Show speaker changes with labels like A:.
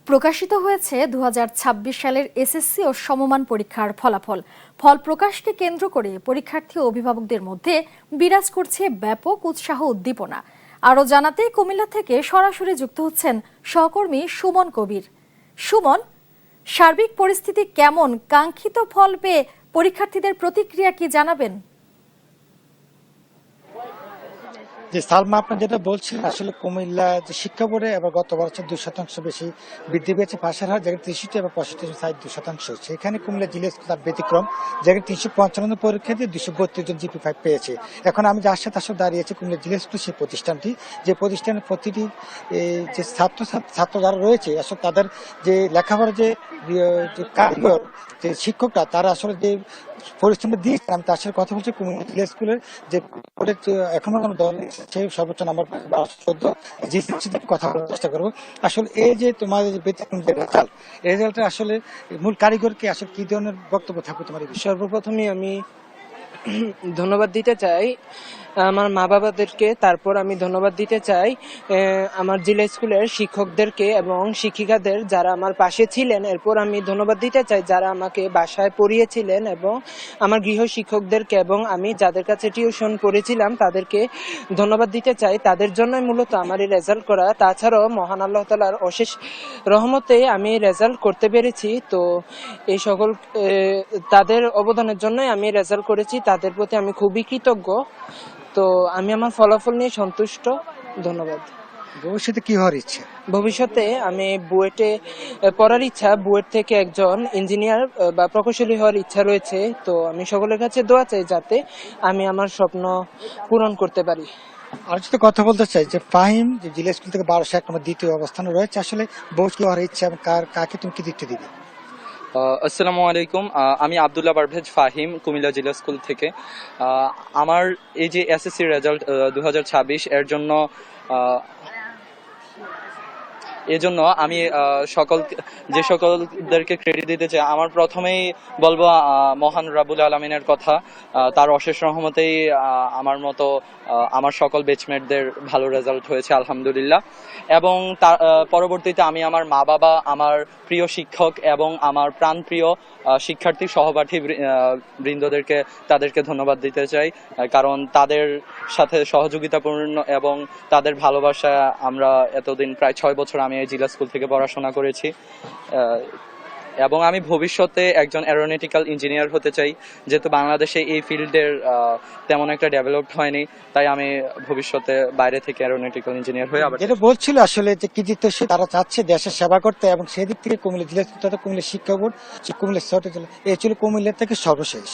A: প্রকাশিত হয়েছে 2026 সালের এসএসসি ও সমমান পরীক্ষার ফলাফল। ফল প্রকাশকে কেন্দ্র করে পরীক্ষার্থী ও অভিভাবকদের মধ্যে বিরাজ করছে ব্যাপক উৎসাহ উদ্দীপনা। আরও জানাতে কুমিল্লা থেকে সরাসরি যুক্ত হচ্ছেন সহকর্মী সুমন কবির। সুমন, সার্বিক পরিস্থিতি কেমন? কাঙ্ক্ষিত ফল পেয়ে পরীক্ষার্থীদের প্রতিক্রিয়া কি জানাবেন?
B: যে সালমা, আপনার যেটা বলছেন, আসলে কুমিল্লা যে শিক্ষা বোর্ডে এবার গতবার 2% বেশি বৃদ্ধি পেয়েছে পাশের হার, যেখানে 63 এবং 65%। সেখানে কুমিল্লা জিলা স্কুল তার ব্যতিক্রম, যেখানে 355 পরীক্ষার্থী 232 জন GP5 পেয়েছে। এখন আমি যার সাথে আসলে দাঁড়িয়েছি কুমিল্লা জিলা স্কুল, সেই প্রতিষ্ঠানটি, যে প্রতিষ্ঠানের প্রতিটি যে ছাত্র যারা রয়েছে, আসলে তাদের যে লেখাপড়ার যে কারিগর, যে শিক্ষকরা, তারা আসলে যে পরিশ্রম দিয়েছে, আমি তার সাথে কথা বলছি কুমিল্লা জিলা স্কুলের যে এখন দল সেই সর্বোচ্চ নাম্বার 14 কথা বলার চেষ্টা করবো। আসলে এই যে তোমার ব্যতিক্রম যে রেজাল্ট, এই রেজাল্টে আসলে মূল কারিগরকে আসলে কি ধরনের বক্তব্য থাকবে তোমার?
C: সর্বপ্রথমে আমি ধন্যবাদ দিতে চাই আমার মা বাবাদেরকে, তারপর আমি ধন্যবাদ দিতে চাই আমার জেলা স্কুলের শিক্ষকদেরকে এবং শিক্ষিকাদের যারা আমার পাশে ছিলেন। এরপর আমি ধন্যবাদ দিতে চাই যারা আমাকে বাসায় পড়িয়েছিলেন এবং আমার গৃহ শিক্ষকদেরকে, এবং আমি যাদের কাছে টিউশন পড়েছিলাম তাদেরকে ধন্যবাদ দিতে চাই। তাদের জন্যই মূলত আমার এই রেজাল্ট করা। তাছাড়াও মহান আল্লাহ তাআলার অশেষ রহমতে আমি রেজাল্ট করতে পেরেছি। তো এই সকল তাদের অবদানের জন্যই আমি রেজাল্ট করেছি। তাদের প্রতি আমি খুবই কৃতজ্ঞ। তো আমি আমার ফলাফল নিয়ে সন্তুষ্ট। ধন্যবাদ।
B: ভবিষ্যতে কি হওয়ার ইচ্ছে?
C: ভবিষ্যতে আমি বুয়েটে পড়ার ইচ্ছা, বুয়েট থেকে একজন ইঞ্জিনিয়ার বা প্রকৌশলী হওয়ার ইচ্ছা রয়েছে। তো আমি সকলের কাছে দোয়া চাই যাতে আমি আমার স্বপ্ন পূরণ করতে পারি।
B: আর যদি কথা বলতে চাই যে ফাহিম যে জিলা স্কুল থেকে 1201 নম্বর দ্বিতীয় অবস্থানে রয়েছে, আসলে ভবিষ্যৎ হওয়ার ইচ্ছা এবং কাকে তুমি কৃতিত্ব দিবে?
D: আসসালামু আলাইকুম। আমি আব্দুল্লাহ পারভেজ ফাহিম, কুমিল্লা জিলা স্কুল থেকে। আমার এই যে এসএসসি রেজাল্ট 2026 এজন্য আমি সকলদেরকে ক্রেডিট দিতে চাই। আমার প্রথমেই বলবো মহান রাব্বুল আলামিনের কথা। তার অশেষ রহমতেই আমার সকল বেচমেটদের ভালো রেজাল্ট হয়েছে আলহামদুলিল্লাহ। এবং তার পরবর্তীতে আমি আমার মা বাবা, আমার প্রিয় শিক্ষক এবং আমার প্রাণপ্রিয় শিক্ষার্থী সহপাঠী তাদেরকে ধন্যবাদ দিতে চাই, কারণ তাদের সাথে সহযোগিতাপূর্ণ এবং তাদের ভালোবাসা আমরা এতদিন প্রায় 6 বছর আমি এই জিলা স্কুল থেকে পড়াশোনা করেছি। এবং আমি ভবিষ্যতে একজন অ্যারোনটিক্যাল ইঞ্জিনিয়ার হতে চাই। যেহেতু বাংলাদেশে এই ফিল্ডের তেমন একটা ডেভেলপড হয়নি, তাই আমি ভবিষ্যতে বাইরে থেকে অ্যারোনটিক্যাল ইঞ্জিনিয়ার হয়ে আবার
B: যেটা বলছিল আসলে যে কৃতিত্ব, তারা চাচ্ছে দেশের সেবা করতে, এবং সেদিক থেকে কুমিল্লা জিলা স্কুল তথা কুমিল্লা শিক্ষা বোর্ড, কুমিল্লা শহর, এই ছিল কুমিল্লা থেকে সর্বশেষ।